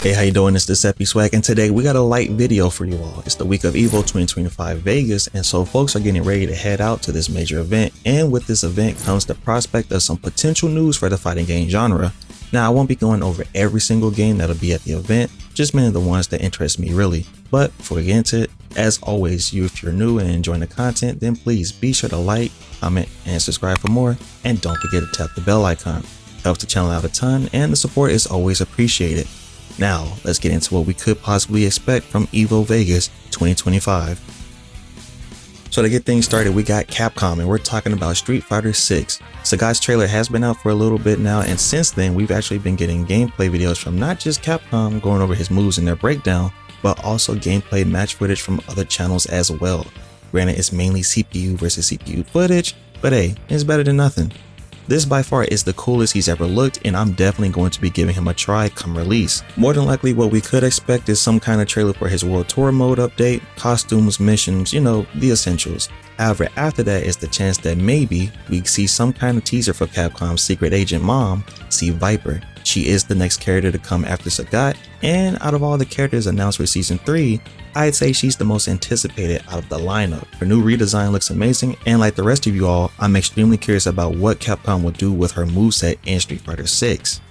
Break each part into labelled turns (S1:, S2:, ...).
S1: Hey, how you doing? It's DecepySwag, and today we got a light video for you all. It's the week of EVO 2025 Vegas, and so folks are getting ready to head out to this major event, and with this event comes the prospect of some potential news for the fighting game genre. Now, I won't be going over every single game that'll be at the event, just mainly the ones that interest me really. But before we get into it, as always, if you're new and enjoying the content, then please be sure to like, comment, and subscribe for more, and don't forget to tap the bell icon. Helps the channel out a ton, and the support is always appreciated. Now, let's get into what we could possibly expect from EVO Vegas 2025. So to get things started, we got Capcom, and we're talking about Street Fighter 6. Sagat's trailer has been out for a little bit now, and since then, we've actually been getting gameplay videos from not just Capcom going over his moves and their breakdown, but also gameplay match footage from other channels as well. Granted, it's mainly CPU versus CPU footage, but hey, it's better than nothing. This by far is the coolest he's ever looked, and I'm definitely going to be giving him a try come release. More than likely what we could expect is some kind of trailer for his World Tour mode update, costumes, missions, the essentials. However, after that is the chance that maybe we see some kind of teaser for Capcom's secret agent mom, C. Viper. She is the next character to come after Sagat, and out of all the characters announced for Season 3, I'd say she's the most anticipated out of the lineup. Her new redesign looks amazing, and like the rest of you all, I'm extremely curious about what Capcom will do with her moveset in Street Fighter 6.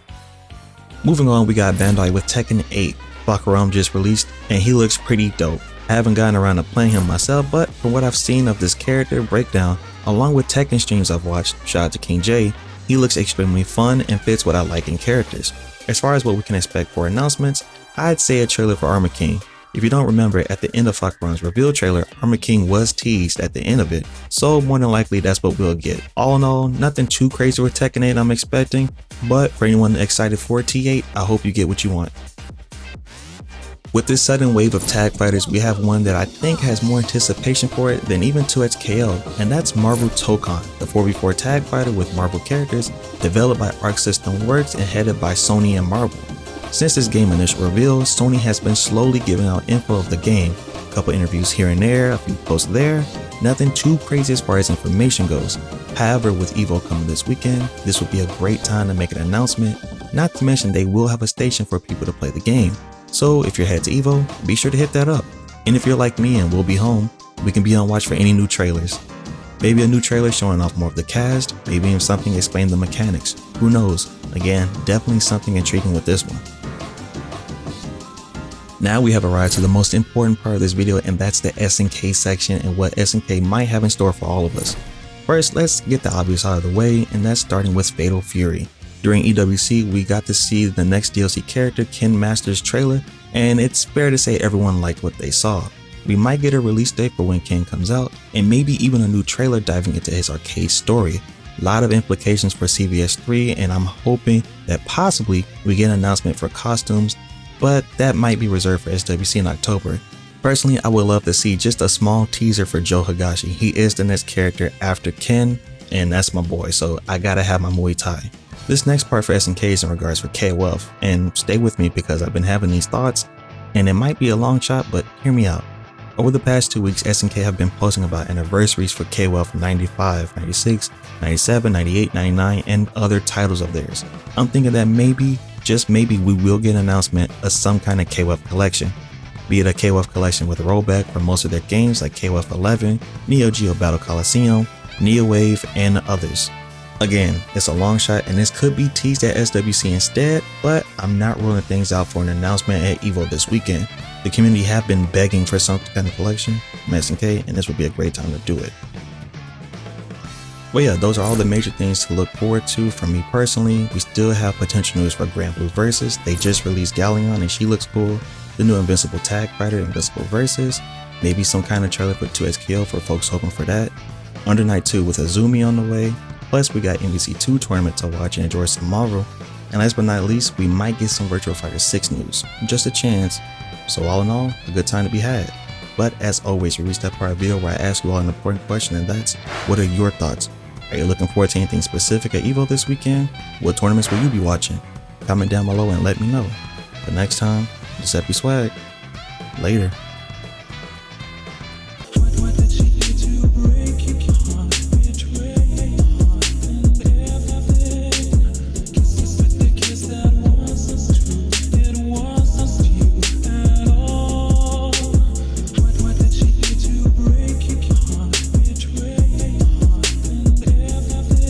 S1: Moving on, we got Bandai with Tekken 8. GAROU just released, and he looks pretty dope. I haven't gotten around to playing him myself, but from what I've seen of this character breakdown, along with Tekken streams I've watched, shout out to King J, he looks extremely fun and fits what I like in characters. As far as what we can expect for announcements, I'd say a trailer for Armor King. If you don't remember, at the end of GAROU's reveal trailer, Armor King was teased at the end of it, so more than likely that's what we'll get. All in all, nothing too crazy with Tekken 8 I'm expecting, but for anyone excited for T8, I hope you get what you want. With this sudden wave of tag fighters, we have one that I think has more anticipation for it than even 2XKL, and that's Marvel Tokon, the 4v4 tag fighter with Marvel characters, developed by Arc System Works and headed by Sony and Marvel. Since this game initial reveal, Sony has been slowly giving out info of the game, a couple interviews here and there, a few posts there, nothing too crazy as far as information goes. However, with EVO coming this weekend, this would be a great time to make an announcement, not to mention they will have a station for people to play the game. So if you're headed to EVO, be sure to hit that up. And if you're like me and we'll be home, we can be on watch for any new trailers. Maybe a new trailer showing off more of the cast, maybe even something explaining the mechanics. Who knows? Again, definitely something intriguing with this one. Now we have arrived to the most important part of this video, and that's the SNK section and what SNK might have in store for all of us. First, let's get the obvious out of the way, and that's starting with Fatal Fury. During EWC, we got to see the next DLC character, Ken Master's trailer, and it's fair to say everyone liked what they saw. We might get a release date for when Ken comes out, and maybe even a new trailer diving into his arcade story. A lot of implications for CVS3, and I'm hoping that possibly we get an announcement for costumes, but that might be reserved for SWC in October. Personally, I would love to see just a small teaser for Joe Higashi. He is the next character after Ken, and that's my boy, so I gotta have my Muay Thai. This next part for SNK is in regards for KOF, and stay with me because I've been having these thoughts, and it might be a long shot, but hear me out. Over the past 2 weeks, SNK have been posting about anniversaries for KOF 95, 96, 97, 98, 99, and other titles of theirs. I'm thinking that maybe, just maybe, we will get an announcement of some kind of KOF collection. Be it a KOF collection with a rollback for most of their games like KOF 11, Neo Geo Battle Coliseum, Neo Wave, and others. Again, it's a long shot and this could be teased at SWC instead, but I'm not ruling things out for an announcement at EVO this weekend. The community have been begging for some kind of collection from SNK, and this would be a great time to do it. Well yeah, those are all the major things to look forward to from me personally. We still have potential news for Grand Blue Versus. They just released Galleon and she looks cool. The new Invincible Tag Fighter, Invincible Versus. Maybe some kind of trailer for 2XKL for folks hoping for that. Under Night 2 with Azumi on the way. Plus, we got MVC2 tournament to watch and enjoy tomorrow. And last but not least, we might get some Virtua Fighter 6 news. Just a chance. So all in all, a good time to be had. But as always, we reached that part of the video where I ask you all an important question, and that's, what are your thoughts? Are you looking forward to anything specific at EVO this weekend? What tournaments will you be watching? Comment down below and let me know. But next time, DecepySwag. Later.